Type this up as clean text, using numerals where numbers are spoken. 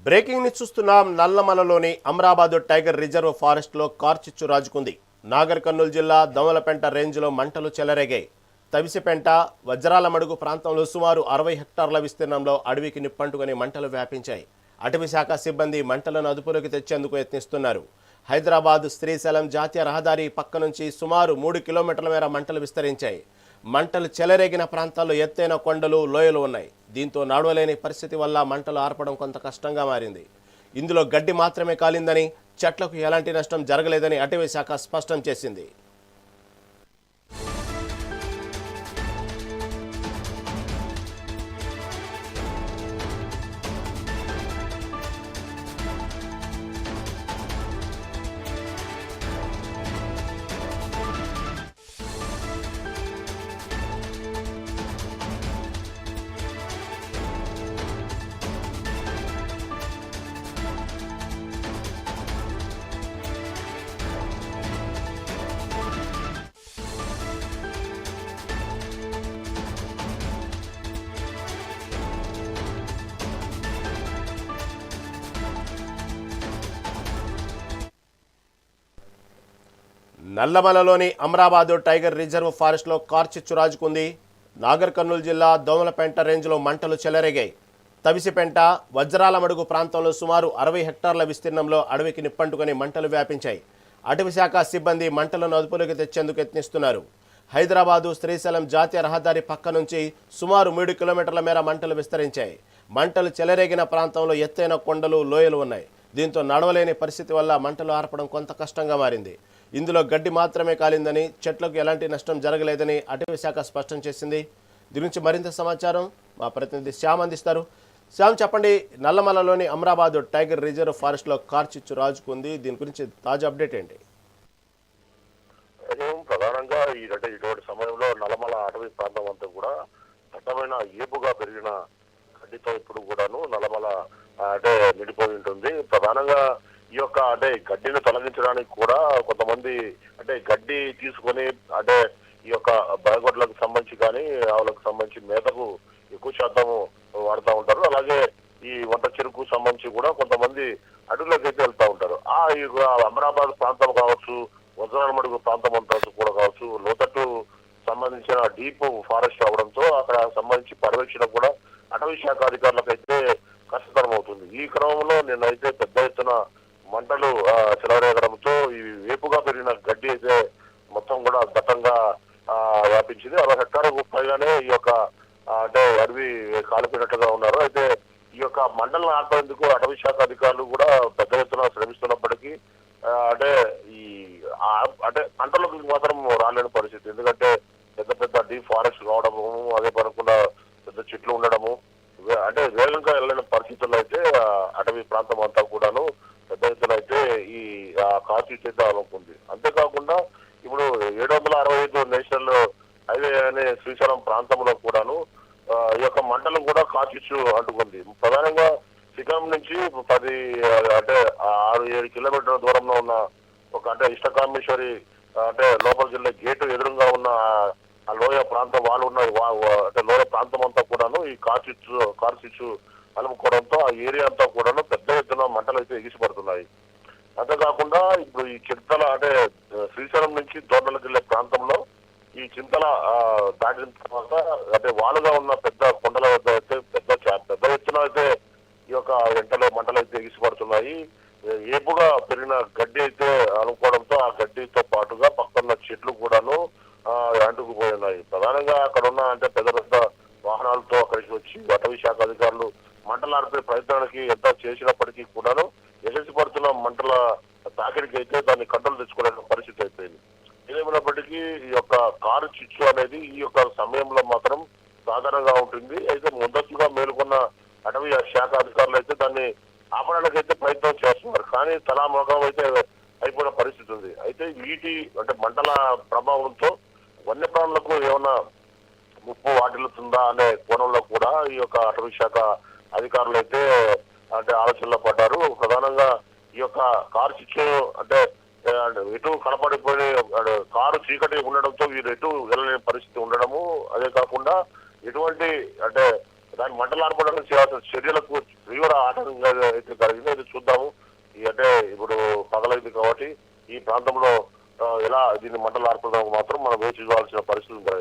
Breaking ని చూస్తున్నాం. నల్లమలలోని Amrabad tiger reserve forest లో కార్చిచ్చు రాజుకుంది. నాగర్ కర్నూలు జిల్లా దోమలపెంట రేంజ్ లో మంటలు చెలరేగాయి. తవిసిపెంట వజ్రాల మడుగు ప్రాంతంలో సుమారు 60 హెక్టార్ల విస్తీర్ణంలో అడవికి నిప్పంటుకుని మంటలు వ్యాపించాయి. అటవీ శాఖ సిబ్బంది మంటలను అదుపులోకి తెచ్చేందుకు యత్నిస్తున్నారు. హైదరాబాద్ శ్రీశైలం జాతీయ రహదారి పక్క నుంచి సుమారు 3 కిలోమీటర్ల మేర మంటలు విస్తరించాయి. మంటలు చెలరేగిన ప్రాంతాల్లో ఎత్తైన కొండలు, లోయలు ఉన్నాయి. దీంతో నడవలేని పరిస్థితి వల్ల మంటలు ఆర్పడం కొంత కష్టంగా మారింది. ఇందులో గడ్డి మాత్రమే కాలిందని, చెట్లకు ఎలాంటి నష్టం జరగలేదని అటవీ శాఖ స్పష్టం చేసింది. నల్లమలలోని అమరాబాద్ టైగర్ రిజర్వ్ ఫారెస్ట్ లో కార్చిచ్చు రాజుకుంది. నాగర్ కర్నూలు జిల్లా దోమలపెంట రేంజ్ లో మంటలు చెలరేగాయి. తవిసిపెంట వజ్రాల మడుగు ప్రాంతంలో సుమారు 60 హెక్టార్ల విస్తీర్ణంలో అడవికి నిప్పంటుకుని మంటలు వ్యాపించాయి. అటవీ శాఖ సిబ్బంది మంటలను అదుపులోకి తెచ్చేందుకు యత్నిస్తున్నారు. హైదరాబాదు శ్రీశైలం జాతీయ రహదారి పక్క నుంచి సుమారు 3 కిలోమీటర్ల మేర మంటలు విస్తరించాయి. మంటలు చెలరేగిన ప్రాంతంలో ఎత్తైన కొండలు, లోయలు ఉన్నాయి. దీంతో నడవలేని పరిస్థితి వల్ల మంటలు ఆర్పడం కొంత కష్టంగా మారింది. ఇందులో గడ్డి మాత్రమే కాలిందని, చెట్లకు ఎలాంటి నష్టం జరగలేదని అటవీ శాఖ స్పష్టం చేసింది. దీని నుంచి మరింత సమాచారం మా ప్రతినిధి శ్యామ్ అందిస్తారు. శ్యామ్, చెప్పండి, నల్లమలలోని అమరాబాద్ టైగర్ రిజర్వ్ ఫారెస్ట్ లో కార్చిచ్చు రాజుకుంది. దీని గురించి తాజా అప్డేట్ ఏంటి? ప్రధానంగా ఇటువంటి సమయంలో నల్లమల అటవీ ప్రాంతం అంతా కూడా దట్టమైన ఏపుగా పెరిగిన గడ్డితో ఇప్పుడు కూడాను నల్లమల నిండిపోయి ఉంటుంది. ప్రధానంగా ఈ యొక్క గడ్డిని తొలగించడానికి కూడా కొంతమంది గడ్డి తీసుకొని ఈ యొక్క బయగొడ్లకు సంబంధించి కానీ ఆవులకు సంబంధించి మేతకు ఎక్కువ శాతం వాడుతూ ఉంటారు. అలాగే ఈ వంట చెరుకు సంబంధించి కూడా కొంతమంది అడవులకు అయితే వెళ్తూ ఉంటారు. ఈ అమరాబాద్ ప్రాంతం కావచ్చు, వజ్రాల మడుగు ప్రాంతం అంతా కూడా కావచ్చు, లోతట్టు సంబంధించిన డీప్ ఫారెస్ట్ అవడంతో అక్కడ సంబంధించి పర్యవేక్షణ కూడా అటవీ శాఖ అధికారులకు అయితే కష్టతరం అవుతుంది. ఈ క్రమంలో నిన్నైతే పెద్ద ఎత్తున మంటలు చెలరేగడంతో ఈ వేపుగా పెరిగిన గడ్డి అయితే మొత్తం కూడా దట్టంగా వ్యాపించింది. 60 హెక్టార్లకు పైగానే ఈ యొక్క అడవి కాలిపోయినట్టుగా ఉన్నారు. అయితే ఈ యొక్క మంటలను ఆపేందుకు అటవీ శాఖ అధికారులు కూడా పెద్ద ఎత్తున శ్రమిస్తున్నప్పటికీ ఈ పంటలకు మాత్రం రాలేని పరిస్థితి. ఎందుకంటే పెద్ద పెద్ద డీప్ ఫారెస్ట్ కావడము, అదే పడకుండా పెద్ద చెట్లు ఉండడము, వేగంగా వెళ్ళిన పరిస్థితుల్లో అయితే అటవీ ప్రాంతం అంతా కూడాను పెద్ద ఎత్తున అయితే ఈ కార్చిచ్చు అయితే అనుకుంది. అంతేకాకుండా ఇప్పుడు 765 నేషనల్ హైవే అనే శ్రీశైలం ప్రాంతంలో కూడాను ఈ యొక్క మంటలు కూడా కార్చిచ్చు అంటుకుంది. ప్రధానంగా శ్రీకాకుళం నుంచి 6-7 కిలోమీటర్ల దూరంలో ఉన్న ఒక ఇష్టకామేశ్వరి లోపల జిల్లా గేటు ఎదురుగా ఉన్న ఆ లోయ ప్రాంతం వాళ్ళు ఉన్న లోయ ప్రాంతం అంతా కూడాను ఈ కార్చిచ్చు అలుముకోవడంతో ఆ ఏరియా అంతా కూడాను పెద్ద ఎత్తున మంటలు అయితే ఎగిసిపడుతున్నాయి. అంతేకాకుండా ఇప్పుడు ఈ చింతల శ్రీశైలం నుంచి దోర్నలకు వెళ్లే ప్రాంతంలో ఈ చింతల దాటిన తర్వాత వాలుగా ఉన్న పెద్ద కొండల వద్ద అయితే పెద్ద ఎత్తున అయితే ఈ యొక్క వెంటలో మంటలు అయితే ఎగిసిపడుతున్నాయి. ఏపుగా పెరిగిన గడ్డి అయితే అనుకోవడంతో ఆ గడ్డితో పాటుగా పక్కన చెట్లు కూడాను అంటుకుపోయి ఉన్నాయి. ప్రధానంగా అక్కడ ఉన్న పెద్ద పెద్ద వాహనాలతో అక్కడికి వచ్చి అటవీ శాఖ అధికారులు మంటలు ఆర్పే ప్రయత్నానికి ఎంత చేసినప్పటికీ కూడాను యశస్సు పడుతున్న మంటల తాకిడికి అయితే దాన్ని కంట్రోల్ తెచ్చుకోలేని పరిస్థితి అయిపోయింది. ఏదేమైనప్పటికీ ఈ యొక్క కార్చిచ్చు అనేది ఈ యొక్క సమయంలో మాత్రం సాధారణంగా ఉంటుంది. అయితే ముందస్తుగా మేలుకున్న అటవీ శాఖ అధికారులు అయితే దాన్ని ఆపడానికి అయితే ప్రయత్నం చేస్తున్నారు. కానీ తలాముఖం అయితే అయిపోయిన పరిస్థితి ఉంది. అయితే వీటి మంటల ప్రభావంతో వన్యప్రాణులకు ఏమన్నా ముప్పు వాటిల్లుతుందా అనే కోణంలో కూడా ఈ యొక్క అటవీ శాఖ అధికారులు అయితే ఆలోచనలో పడ్డారు. ప్రధానంగా ఈ యొక్క కార్చిచ్చు ఎటు కనపడిపోయి కారు చీకటి ఉండడంతో వీరు ఎటు వెళ్ళలేని పరిస్థితి ఉండడము, అదే కాకుండా ఎటువంటి దాని మంటలు ఆర్పడానికి చేయాల్సిన చర్యలకు తీవ్ర ఆటంకంగా అయితే కలిగింది. ఇది చూద్దాము. అంటే ఇప్పుడు పగలైంది కాబట్టి ఈ ప్రాంతంలో ఎలా దీన్ని మంటలు ఆర్పడానికి మాత్రం మనం వేచి చూడాల్సిన పరిస్థితి ఉంది.